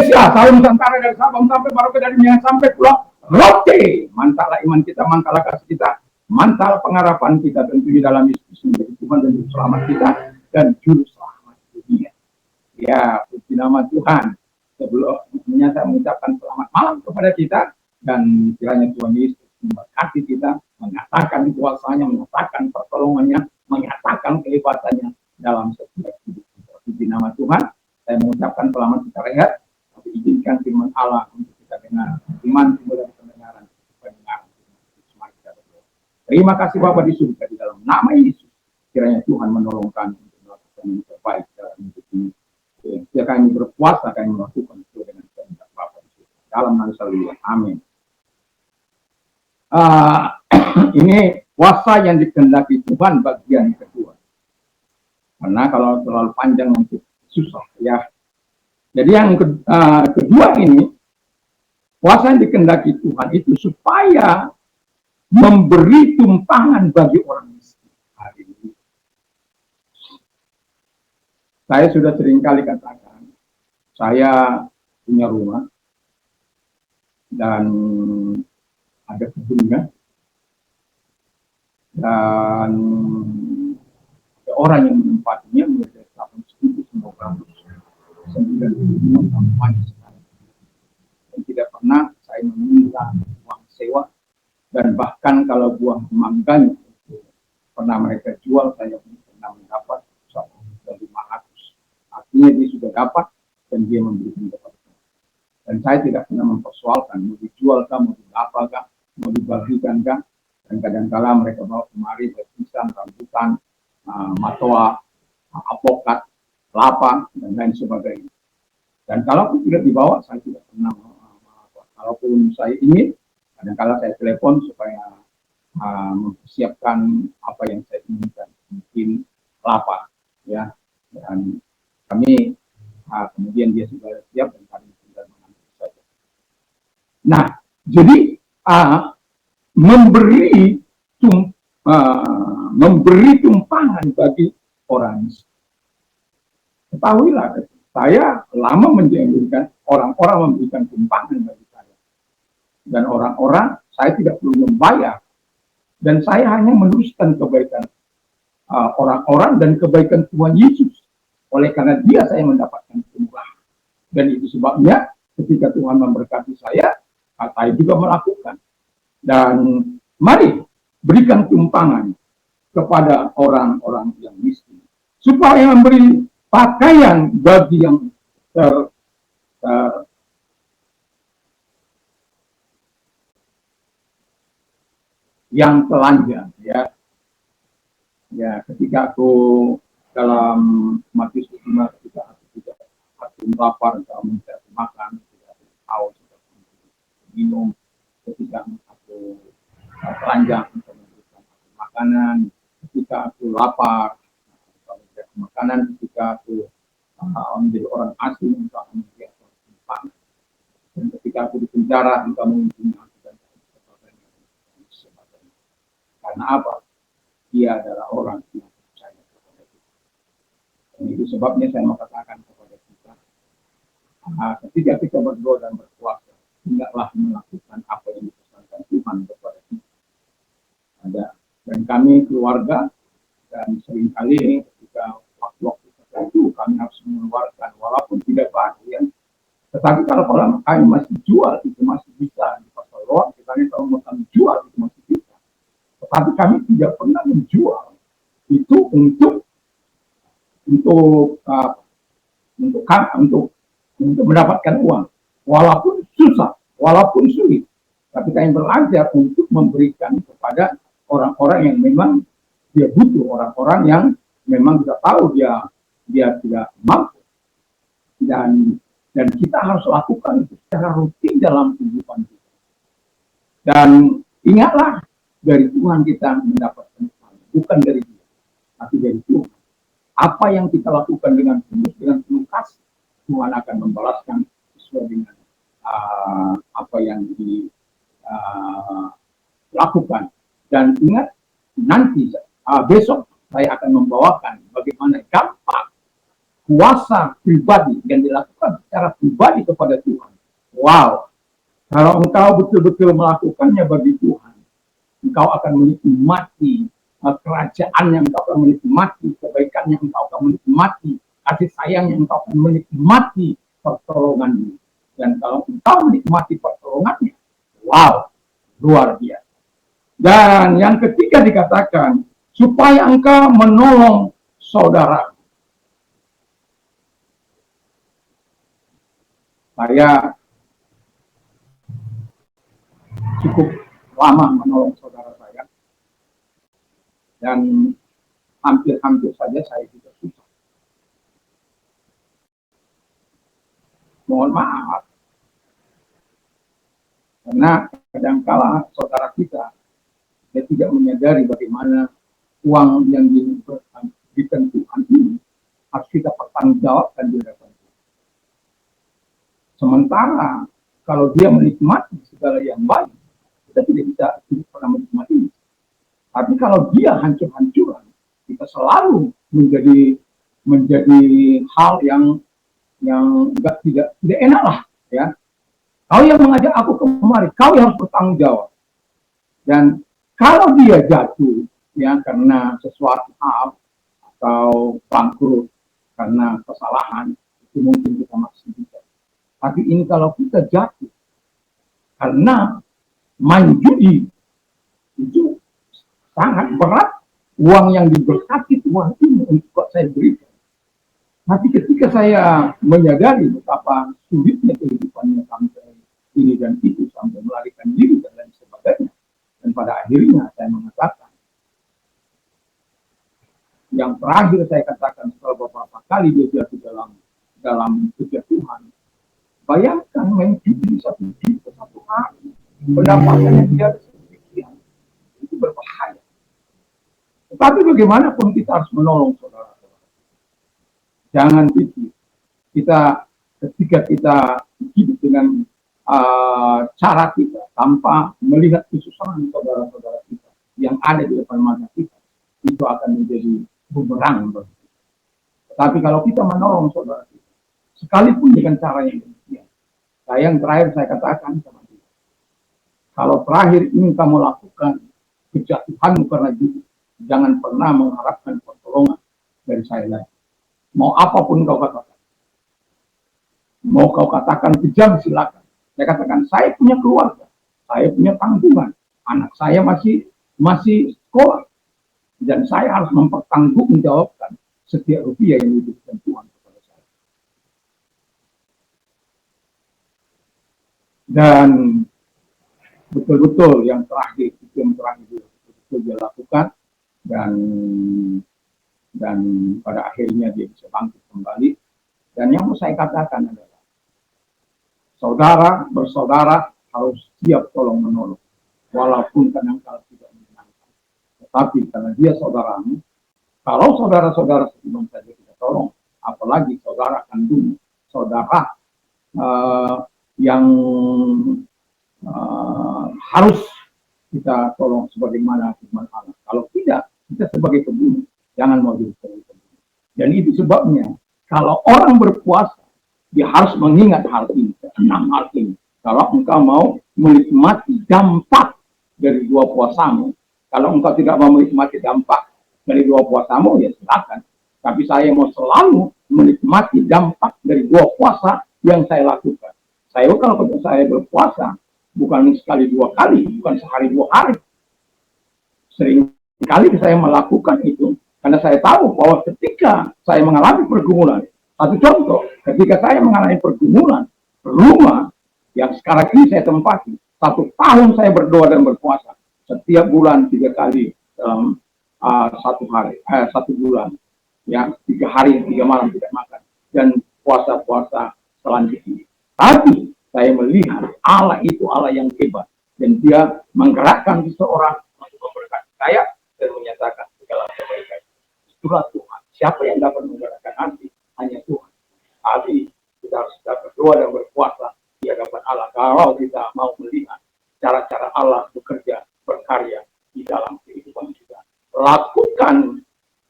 Indonesia, Salam Nusantara dari Sabang sampai Merauke, dari Minang sampai Pulau Rote. Mantalah iman kita, mantalah kasih kita, mantal pengharapan kita tentu di dalam Yesus menjadi Tuhan dan Juru Selamat kita dan Juru Selamat dunia. Ya, puji nama Tuhan. Sebelumnya saya mengucapkan selamat malam kepada kita dan kiranya Tuhan Yesus memberkati kita, mengatakan kuasanya, mengatakan pertolongannya, mengatakan kehebatannya dalam setiap hidup kita. Puji nama Tuhan. Saya mengucapkan selamat kita rehat, tapi izinkan firman Allah untuk kita dengar. Iman timbul dari pendengaran. Terima kasih Bapa di surga, di dalam nama Yesus. Kiranya Tuhan menolong kami untuk melakukan yang terbaik dalam hidup ini. Jika kami berpuasa, kami melakukan sesuai dengan kehendak Bapa di surga. Dalam nama Yesus, amin. Ini puasa yang dikehendaki Tuhan bagian kedua. Karena kalau terlalu panjang nanti susah ya. Jadi yang kedua ini, puasa yang dikehendaki Tuhan itu supaya memberi tumpangan bagi orang miskin hari ini. Saya sudah seringkali katakan, saya punya rumah dan ada kebunnya, dan ada orang yang menempatinya mulai dari tahun 1995 sampai sekarang. Dan tidak pernah saya meminta uang sewa, dan bahkan kalau buah mangganya pernah mereka jual, saya pernah mendapat 500. Artinya dia sudah dapat dan dia memberikan kepada saya. Dan saya tidak pernah mempersoalkan mau dijual kah, mau diapa kah, mau dibagikan kah. Dan kadang-kala mereka bawa kemari pisang, rambutan, matoa, apokat, kelapa, dan lain sebagainya. Dan kalau tidak dibawa, saya tidak pernah. Kalaupun saya ingin, kadang-kala saya telepon supaya mempersiapkan apa yang saya inginkan, mungkin kelapa, ya. Dan kami kemudian dia sudah siap dan kami tinggal mengambil saja. Nah, jadi memberi tumpangan bagi orang miskin. Ketahuilah, saya lama menjanjikan orang-orang memberikan tumpangan bagi saya. Dan orang-orang, saya tidak perlu membayar. Dan saya hanya meneruskan kebaikan orang-orang dan kebaikan Tuhan Yesus. Oleh karena dia saya mendapatkan tumpangan. Dan itu sebabnya ketika Tuhan memberkati saya juga melakukan. Dan mari berikan tumpangan kepada orang-orang yang miskin. Supaya memberi pakaian bagi yang yang telanjang, ya. Ya, ketika aku dalam Matius 5, ketika aku lapar, kamu tidak makan, tidak haus, tidak minum, ketika aku telanjang, untuk memberikan makanan, ketika aku lapar, makanan, ketika aku menjadi orang asing, untuk memberikan makanan, dan ketika aku di penjara, untuk mengunjungi aku dan sebagainya. Karena apa? Dia adalah orang yang percaya kepada kita. Dan itu sebabnya saya mau katakan kepada kita, ketika kita berdoa dan berpuasa, hendaklah melakukan apa yang dipesankan Tuhan kepada kita. Dan kami keluarga, dan seringkali ketika waktu-waktu tertentu kami harus mengeluarkan walaupun tidak baru, ya. Tetapi kalau kami masih jual, itu masih bisa di pasar luar. Kita kalau mau kami jual, itu masih bisa. Tetapi kami tidak pernah menjual itu untuk mendapatkan uang, walaupun susah, walaupun sulit. Tapi kami belajar untuk memberikan kepada orang-orang yang memang dia butuh, orang-orang yang memang kita tahu dia tidak mampu, dan kita harus lakukan itu secara rutin dalam kehidupan kita. Dan ingatlah, dari Tuhan kita mendapatkan bukan dari dia, tapi dari Tuhan. Apa yang kita lakukan dengan penuh kasih, Tuhan akan membalaskan sesuai dengan apa yang dilakukan. Dan ingat, nanti besok saya akan membawakan bagaimana dampak puasa pribadi yang dilakukan secara pribadi kepada Tuhan. Wow, kalau engkau betul-betul melakukannya bagi Tuhan, engkau akan menikmati kerajaan yang engkau akan menikmati, kebaikan yang engkau akan menikmati, kasih sayang yang engkau akan menikmati, pertolongannya. Dan kalau engkau menikmati pertolongannya, wow, luar biasa. Dan yang ketiga dikatakan, supaya engkau menolong saudara. Saya cukup lama menolong saudara saya. Dan hampir-hampir saja saya juga susah. Mohon maaf. Karena kadangkala saudara kita, dia tidak menyadari bagaimana uang yang diberikan Tuhan ini harus kita pertanggungjawabkan di hadapan Tuhan. Sementara kalau dia menikmati segala yang baik, kita tidak pernah menikmati. Tapi kalau dia hancur-hancuran, kita selalu menjadi hal yang tidak enak lah, ya. Kau yang mengajak aku kemari, kau yang harus bertanggung jawab. Dan kalau dia jatuh, ya karena sesuatu hal atau bangkrut karena kesalahan, itu mungkin kita masih bisa. Tapi ini kalau kita jatuh karena main judi, itu sangat berat. Uang yang diberkati Tuhan ini untuk saya berikan. Tapi ketika saya menyadari betapa sulitnya kehidupannya sampai ini dan itu, sampai melarikan diri dan lain sebagainya, dan pada akhirnya saya mengatakan, yang terakhir saya katakan setelah beberapa kali dia jatuh dalam kejatuhan, bayangkan main judi satu hari, pendapatannya dia sedemikian, itu berbahaya. Tetapi bagaimanapun kita harus menolong saudara-saudara. Jangan pikir kita ketika kita hidup dengan cara kita tanpa melihat kesusahan saudara-saudara kita yang ada di depan mata kita, itu akan menjadi bumerang. Tapi kalau kita menolong saudara kita, sekalipun dengan cara yang demikian, yang terakhir saya katakan sama dia, kalau terakhir ini kamu lakukan kejatuhanmu karena judi, jangan pernah mengharapkan pertolongan dari saya lagi. Mau apapun kau katakan, mau kau katakan kejam, silakan. Saya katakan, saya punya keluarga, saya punya tanggungan, anak saya masih sekolah, dan saya harus mempertanggungjawabkan setiap rupiah yang diberikan Tuhan kepada saya. Dan betul-betul yang terakhir betul-betul dia lakukan, dan pada akhirnya dia bisa bangkit kembali. Dan yang mau saya katakan adalah, saudara bersaudara harus siap tolong menolong, walaupun kadang-kadang tidak menyenangkan. Tetapi karena dia saudaramu, kalau saudara-saudara sebelum saja kita tolong, apalagi saudara kandung, saudara yang harus kita tolong sebagaimana firman Allah. Kalau tidak, kita sebagai pembunuh, jangan mau jadi pembunuh. Dan itu sebabnya, kalau orang berpuasa, dia harus mengingat hal ini, 6 hal ini. Kalau engkau mau menikmati dampak dari 2 puasamu, kalau engkau tidak mau menikmati dampak dari 2 puasamu, ya silakan. Tapi saya mau selalu menikmati dampak dari 2 puasa yang saya lakukan. Kalau saya berpuasa, bukan sekali 2 kali, bukan sehari 2 hari. Sering kali saya melakukan itu, karena saya tahu bahwa ketika saya mengalami pergumulan, satu contoh, ketika saya mengalami pergumulan, rumah yang sekarang ini saya tempati, 1 tahun saya berdoa dan berpuasa, setiap bulan 3 kali dalam 1 bulan, ya 3 hari 3 malam tidak makan, dan puasa-puasa selanjutnya. Tapi saya melihat Allah itu Allah yang hebat, dan dia menggerakkan seseorang untuk memberkati saya dan menyatakan segala kebaikan. Itulah Tuhan. Siapa yang dapat menggerakkan hati? Hanya Tuhan. Tapi kita harus berdoa dan berpuasa di hadapan Allah. Kalau kita mau melihat cara-cara Allah bekerja, berkarya di dalam kehidupan kita, lakukan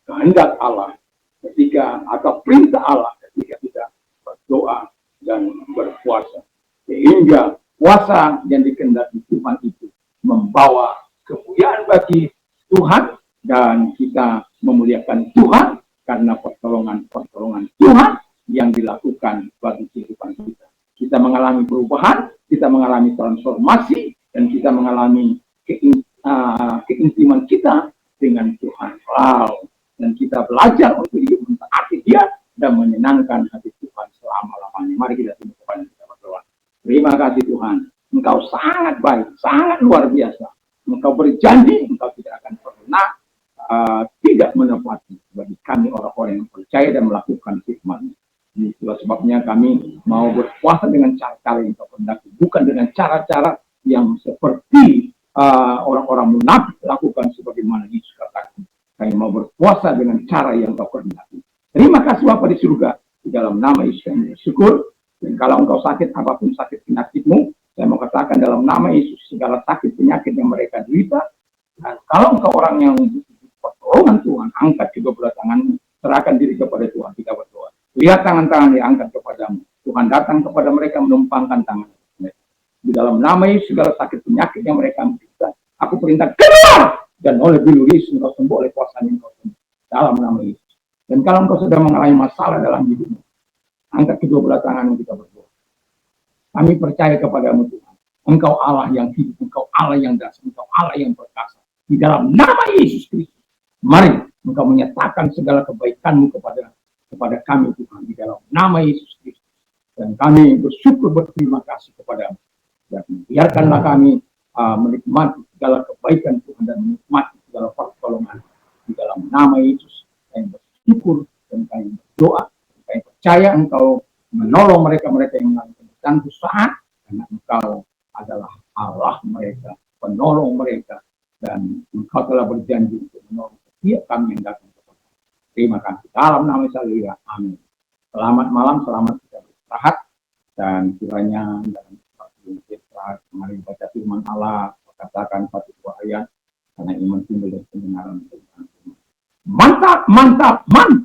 kehendak Allah, ketika atau perintah Allah ketika kita berdoa dan berpuasa. Sehingga puasa yang dikehendaki Tuhan itu membawa kemuliaan bagi Tuhan dan kita memuliakan Tuhan karena pertolongan Tuhan yang dilakukan bagi kehidupan kita. Kita mengalami perubahan, kita mengalami transformasi, dan kita mengalami keintiman kita dengan Tuhan. Wow. Dan kita belajar untuk hidup mentaati Dia dan menyenangkan hati Tuhan selama-lamanya. Mari kita tunduk kepada kita berdoa. Terima kasih Tuhan. Engkau sangat baik, sangat luar biasa. Engkau berjanji, Engkau tidak akan pernah tidak menepati bagi kami orang-orang yang percaya dan melakukan firman. Itulah sebabnya kami mau berpuasa dengan cara-cara yang Engkau kehendaki, bukan dengan cara-cara yang seperti orang-orang munafik lakukan sebagaimana Yesus katakan. Kami mau berpuasa dengan cara yang Engkau kehendaki. Terima kasih Bapa di surga, di dalam nama Yesus kami bersyukur. Dan kalau engkau sakit, apapun sakit penyakitmu, saya mau katakan dalam nama Yesus, segala sakit penyakit yang mereka derita. Dan kalau engkau orang yang pertolongan Tuhan, angkat kedua belah tanganmu, serahkan diri kepada Tuhan, kita berdoa. Lihat tangan-tangan diangkat kepadamu. Tuhan datang kepada mereka menumpangkan tangan mereka. Di dalam nama Yesus, segala sakit penyakit yang mereka derita, aku perintah keluar. Dan oleh bilu Yesus, engkau sembuh, oleh kuasanya engkau sembuh. Dalam nama Yesus. Dan kalau engkau sedang mengalami masalah dalam hidupmu, angkat kedua belah tanganmu, kita berdoa. Kami percaya kepadamu Tuhan. Engkau Allah yang hidup, Engkau Allah yang dasar, Engkau Allah yang perkasa. Di dalam nama Yesus Kristus, mari Engkau menyatakan segala kebaikanmu kepada kami Tuhan. Di dalam nama Yesus Kristus. Dan kami bersyukur berterima kasih kepadamu. Dan biarkanlah kami menikmati segala kebaikan Tuhan dan menikmati segala pertolongan. Di dalam nama Yesus, kami bersyukur dan kami berdoa. Kami percaya Engkau menolong mereka-mereka yang mengalami kesusahan saat, karena Engkau adalah Allah mereka, penolong mereka, dan Engkau telah berjanji untuk menolong setiap kami yang datang kepada. Terima kasih. Dalam nama Yesus, amin. Selamat malam, selamat kita beristirahat, dan kiranya dalam waktu istirahat mari baca firman Allah, katakan satu dua ayat, karena iman timbul dari pendengaran. Mantap, mantap, mantap.